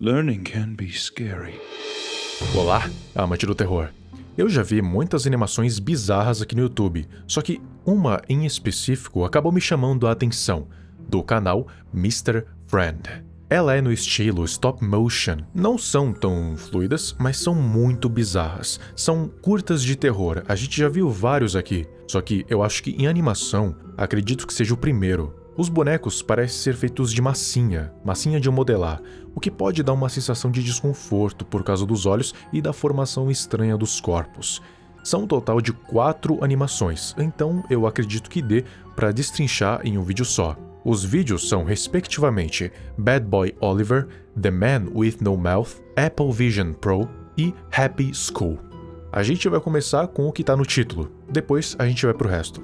Learning can be scary. Olá, amante do terror. Eu já vi muitas animações bizarras aqui no YouTube, só que uma em específico acabou me chamando a atenção, do canal Mr. Friend. Ela é no estilo stop motion, não são tão fluidas, mas são muito bizarras. São curtas de terror, a gente já viu vários aqui, só que eu acho que em animação, acredito que seja o primeiro. Os bonecos parecem ser feitos de massinha de modelar, o que pode dar uma sensação de desconforto por causa dos olhos e da formação estranha dos corpos. São um total de 4 animações, então eu acredito que dê para destrinchar em um vídeo só. Os vídeos são, respectivamente, Bad Boy Oliver, The Man with No Mouth, Apple Vision Pro e Happy School. A gente vai começar com o que está no título, depois a gente vai pro resto.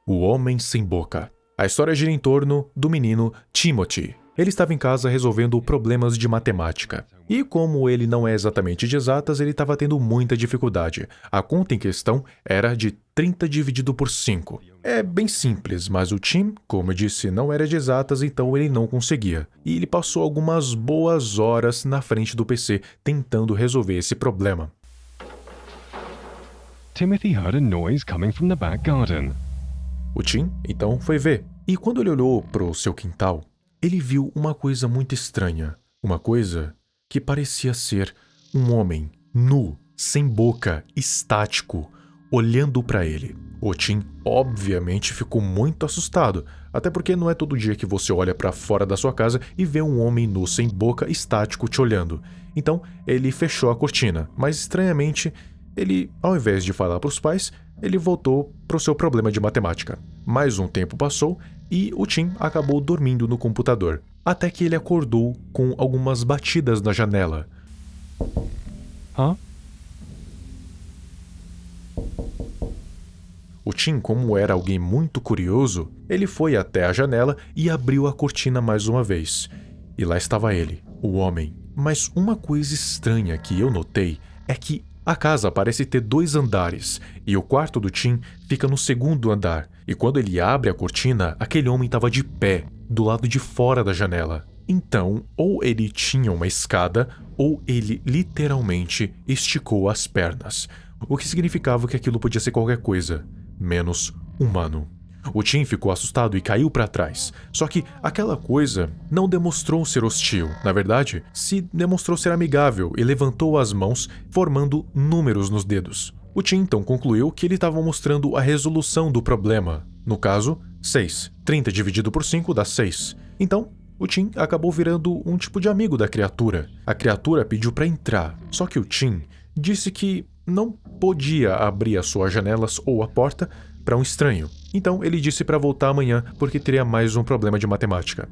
O Homem Sem Boca. A história gira em torno do menino Timothy. Ele estava em casa resolvendo problemas de matemática. E como ele não é exatamente de exatas, ele estava tendo muita dificuldade. A conta em questão era de 30 dividido por 5. É bem simples, mas o Tim, como eu disse, não era de exatas, então ele não conseguia. E ele passou algumas boas horas na frente do PC tentando resolver esse problema. Timothy heard a noise coming from the back garden. O Tim, então, foi ver. E quando ele olhou para o seu quintal, ele viu uma coisa muito estranha. Uma coisa que parecia ser um homem nu, sem boca, estático, olhando para ele. O Tim, obviamente, ficou muito assustado, até porque não é todo dia que você olha para fora da sua casa e vê um homem nu, sem boca, estático te olhando. Então, ele fechou a cortina, mas estranhamente, ele, ao invés de falar para os pais, ele voltou para o seu problema de matemática. Mais um tempo passou e o Tim acabou dormindo no computador, até que ele acordou com algumas batidas na janela. Huh? O Tim, como era alguém muito curioso, ele foi até a janela e abriu a cortina mais uma vez. E lá estava ele, o homem. Mas uma coisa estranha que eu notei é que a casa parece ter 2 andares, e o quarto do Tim fica no segundo andar, e quando ele abre a cortina, aquele homem estava de pé, do lado de fora da janela. Então, ou ele tinha uma escada, ou ele literalmente esticou as pernas, o que significava que aquilo podia ser qualquer coisa, menos humano. O Tim ficou assustado e caiu para trás. Só que aquela coisa não demonstrou ser hostil. Na verdade, se demonstrou ser amigável e levantou as mãos, formando números nos dedos. O Tim então concluiu que ele estava mostrando a resolução do problema. No caso, 6. 30 dividido por 5 dá 6. Então, o Tim acabou virando um tipo de amigo da criatura. A criatura pediu para entrar, só que o Tim disse que não podia abrir as suas janelas ou a porta para um estranho. Então ele disse para voltar amanhã porque teria mais um problema de matemática.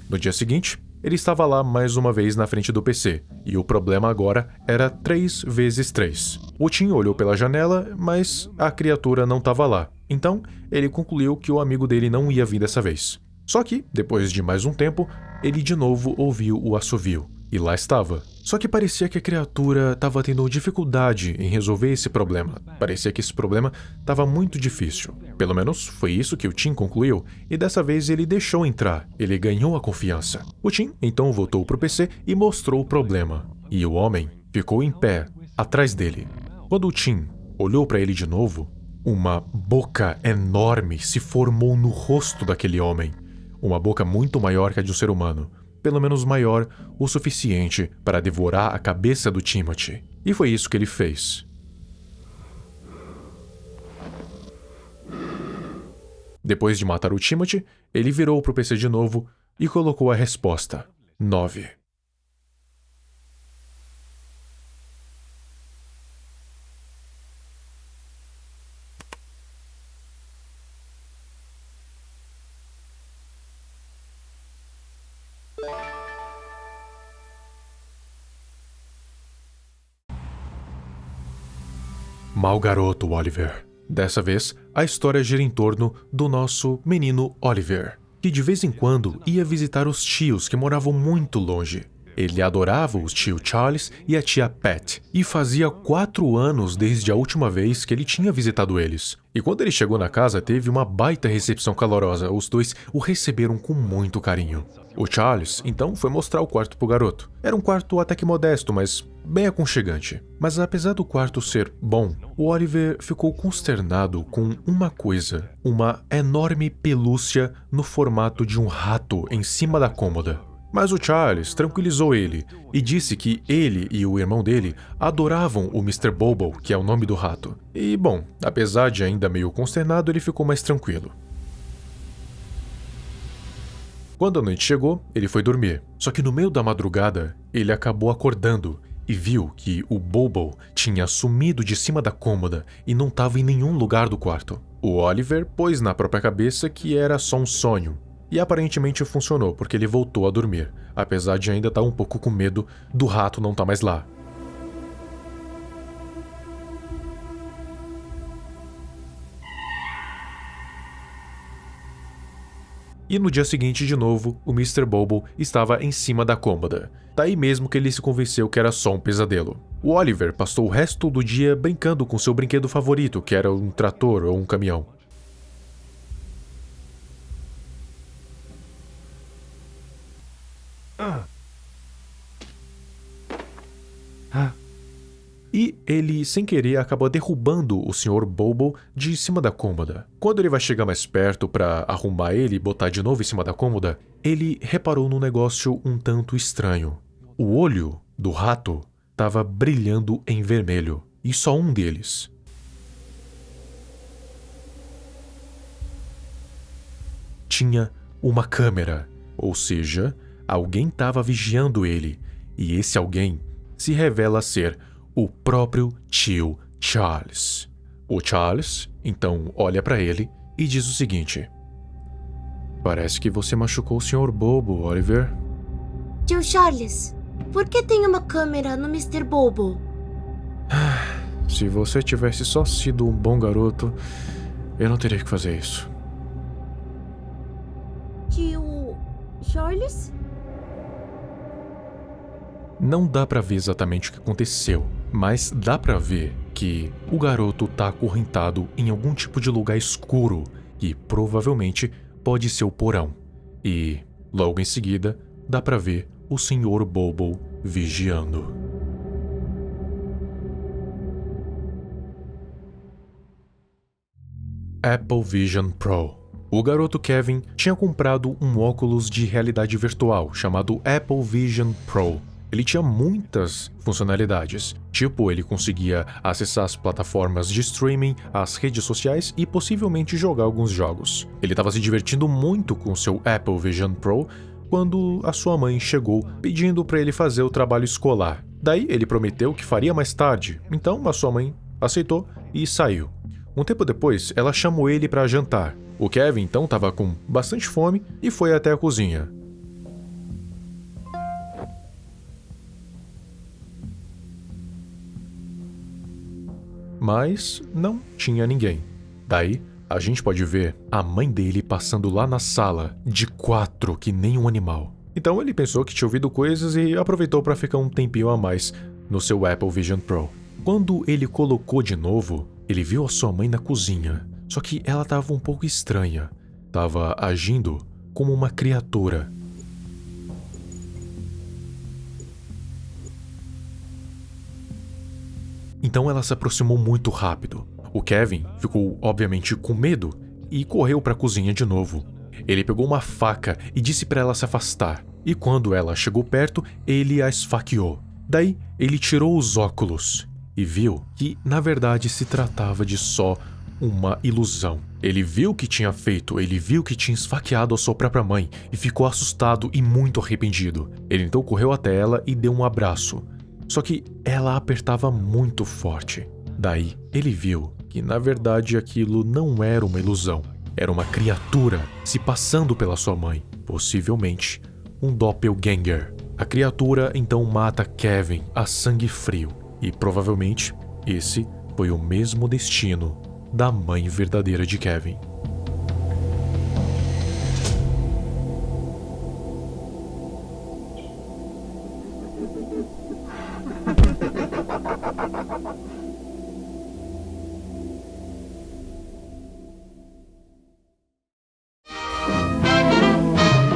No dia seguinte, ele estava lá mais uma vez na frente do PC, e o problema agora era 3 vezes 3. O Tim olhou pela janela, mas a criatura não estava lá. Então, ele concluiu que o amigo dele não ia vir dessa vez. Só que, depois de mais um tempo, ele de novo ouviu o assovio. E lá estava. Só que parecia que a criatura estava tendo dificuldade em resolver esse problema. Parecia que esse problema estava muito difícil. Pelo menos foi isso que o Tim concluiu, e dessa vez ele deixou entrar. Ele ganhou a confiança. O Tim então voltou para o PC e mostrou o problema. E o homem ficou em pé, atrás dele. Quando o Tim olhou para ele de novo, uma boca enorme se formou no rosto daquele homem. Uma boca muito maior que a de um ser humano. Pelo menos maior o suficiente para devorar a cabeça do Timothy. E foi isso que ele fez. Depois de matar o Timothy, ele virou para o PC de novo e colocou a resposta: 9. Mau garoto, Oliver. Dessa vez, a história gira em torno do nosso menino Oliver, que de vez em quando ia visitar os tios que moravam muito longe. Ele adorava o tio Charles e a tia Pat, e fazia 4 anos desde a última vez que ele tinha visitado eles. E quando ele chegou na casa, teve uma baita recepção calorosa. Os dois o receberam com muito carinho. O Charles, então, foi mostrar o quarto pro garoto. Era um quarto até que modesto, mas bem aconchegante. Mas apesar do quarto ser bom, o Oliver ficou consternado com uma coisa: uma enorme pelúcia no formato de um rato em cima da cômoda. Mas o Charles tranquilizou ele e disse que ele e o irmão dele adoravam o Mr. Bobo, que é o nome do rato. E, bom, apesar de ainda meio consternado, ele ficou mais tranquilo. Quando a noite chegou, ele foi dormir. Só que no meio da madrugada, ele acabou acordando e viu que o Bobo tinha sumido de cima da cômoda e não estava em nenhum lugar do quarto. O Oliver pôs na própria cabeça que era só um sonho. E aparentemente funcionou, porque ele voltou a dormir, apesar de ainda estar um pouco com medo do rato não estar mais lá. E no dia seguinte, de novo, o Mr. Bobo estava em cima da cômoda. Daí mesmo que ele se convenceu que era só um pesadelo. O Oliver passou o resto do dia brincando com seu brinquedo favorito, que era um trator ou um caminhão. E ele, sem querer, acabou derrubando o Sr. Bobo de cima da cômoda. Quando ele vai chegar mais perto para arrumar ele e botar de novo em cima da cômoda, ele reparou num negócio um tanto estranho. O olho do rato estava brilhando em vermelho, e só um deles. Tinha uma câmera, ou seja, alguém estava vigiando ele, e esse alguém se revela ser o próprio tio Charles. O Charles, então, olha para ele e diz o seguinte: "Parece que você machucou o Sr. Bobo, Oliver." Tio Charles, por que tem uma câmera no Mr. Bobo? Se você tivesse só sido um bom garoto, eu não teria que fazer isso. Tio Charles? Não dá pra ver exatamente o que aconteceu, mas dá pra ver que o garoto tá acorrentado em algum tipo de lugar escuro e provavelmente pode ser o porão. E, logo em seguida, dá pra ver o Sr. Bobo vigiando. Apple Vision Pro. O garoto Kevin tinha comprado um óculos de realidade virtual chamado Apple Vision Pro. Ele tinha muitas funcionalidades, tipo ele conseguia acessar as plataformas de streaming, as redes sociais e possivelmente jogar alguns jogos. Ele estava se divertindo muito com seu Apple Vision Pro quando a sua mãe chegou pedindo para ele fazer o trabalho escolar. Daí ele prometeu que faria mais tarde, então a sua mãe aceitou e saiu. Um tempo depois, ela chamou ele para jantar. O Kevin então estava com bastante fome e foi até a cozinha. Mas não tinha ninguém. Daí, a gente pode ver a mãe dele passando lá na sala, de 4, que nem um animal. Então ele pensou que tinha ouvido coisas e aproveitou para ficar um tempinho a mais no seu Apple Vision Pro. Quando ele colocou de novo, ele viu a sua mãe na cozinha, só que ela estava um pouco estranha. Estava agindo como uma criatura. Então ela se aproximou muito rápido. O Kevin ficou obviamente com medo e correu para a cozinha de novo. Ele pegou uma faca e disse para ela se afastar. E quando ela chegou perto, ele a esfaqueou. Daí ele tirou os óculos e viu que na verdade se tratava de só uma ilusão. Ele viu o que tinha feito, ele viu que tinha esfaqueado a sua própria mãe e ficou assustado e muito arrependido. Ele então correu até ela e deu um abraço. Só que ela apertava muito forte. Daí, ele viu que na verdade aquilo não era uma ilusão. Era uma criatura se passando pela sua mãe. Possivelmente, um doppelganger. A criatura então mata Kevin a sangue frio. E provavelmente, esse foi o mesmo destino da mãe verdadeira de Kevin.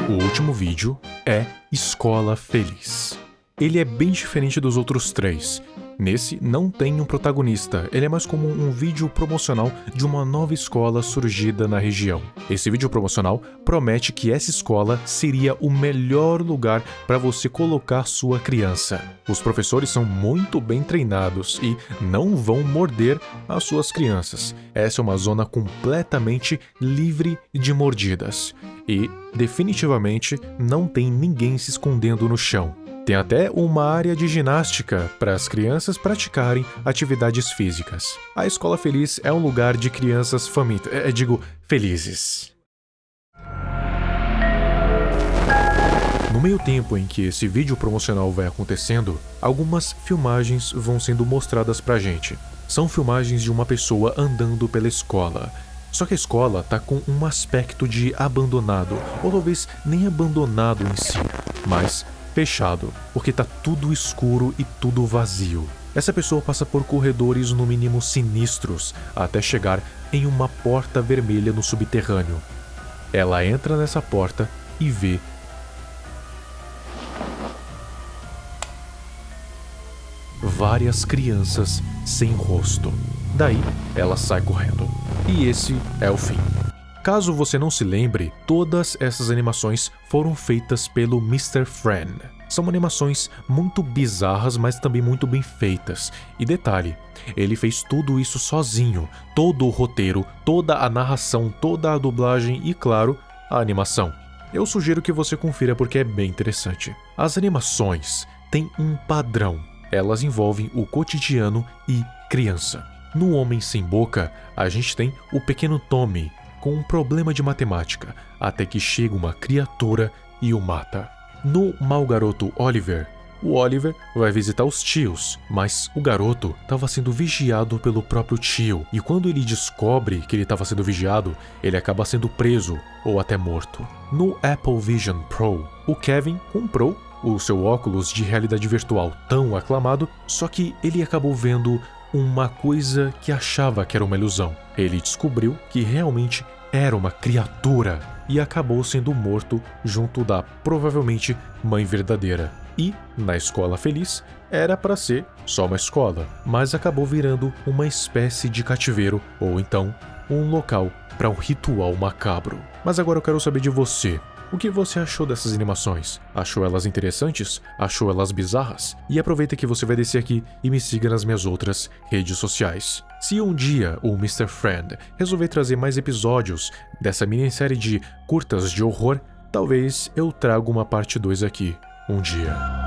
O último vídeo é Escola Feliz. Ele é bem diferente dos outros 3. Nesse, não tem um protagonista, ele é mais como um vídeo promocional de uma nova escola surgida na região. Esse vídeo promocional promete que essa escola seria o melhor lugar para você colocar sua criança. Os professores são muito bem treinados e não vão morder as suas crianças. Essa é uma zona completamente livre de mordidas. E, definitivamente, não tem ninguém se escondendo no chão. Tem até uma área de ginástica para as crianças praticarem atividades físicas. A Escola Feliz é um lugar de crianças felizes. No meio tempo em que esse vídeo promocional vai acontecendo, algumas filmagens vão sendo mostradas pra gente. São filmagens de uma pessoa andando pela escola. Só que a escola tá com um aspecto de abandonado, ou talvez nem abandonado em si, mas fechado, porque tá tudo escuro e tudo vazio. Essa pessoa passa por corredores no mínimo sinistros, até chegar em uma porta vermelha no subterrâneo. Ela entra nessa porta e vê várias crianças sem rosto. Daí, ela sai correndo. E esse é o fim. Caso você não se lembre, todas essas animações foram feitas pelo Mr. Friend. São animações muito bizarras, mas também muito bem feitas. E detalhe, ele fez tudo isso sozinho. Todo o roteiro, toda a narração, toda a dublagem e, claro, a animação. Eu sugiro que você confira porque é bem interessante. As animações têm um padrão. Elas envolvem o cotidiano e criança. No Homem Sem Boca, a gente tem o pequeno Tommy, com um problema de matemática, até que chega uma criatura e o mata. No Mau Garoto Oliver, o Oliver vai visitar os tios, mas o garoto estava sendo vigiado pelo próprio tio, e quando ele descobre que ele estava sendo vigiado, ele acaba sendo preso ou até morto. No Apple Vision Pro, o Kevin comprou o seu óculos de realidade virtual tão aclamado, só que ele acabou vendo uma coisa que achava que era uma ilusão. Ele descobriu que realmente era uma criatura e acabou sendo morto junto da, provavelmente, mãe verdadeira. E, na Escola Feliz, era para ser só uma escola, mas acabou virando uma espécie de cativeiro ou então um local para um ritual macabro. Mas agora eu quero saber de você. O que você achou dessas animações? Achou elas interessantes? Achou elas bizarras? E aproveita que você vai descer aqui e me siga nas minhas outras redes sociais. Se um dia o Mr. Friend resolver trazer mais episódios dessa minissérie de curtas de horror, talvez eu traga uma parte 2 aqui, um dia.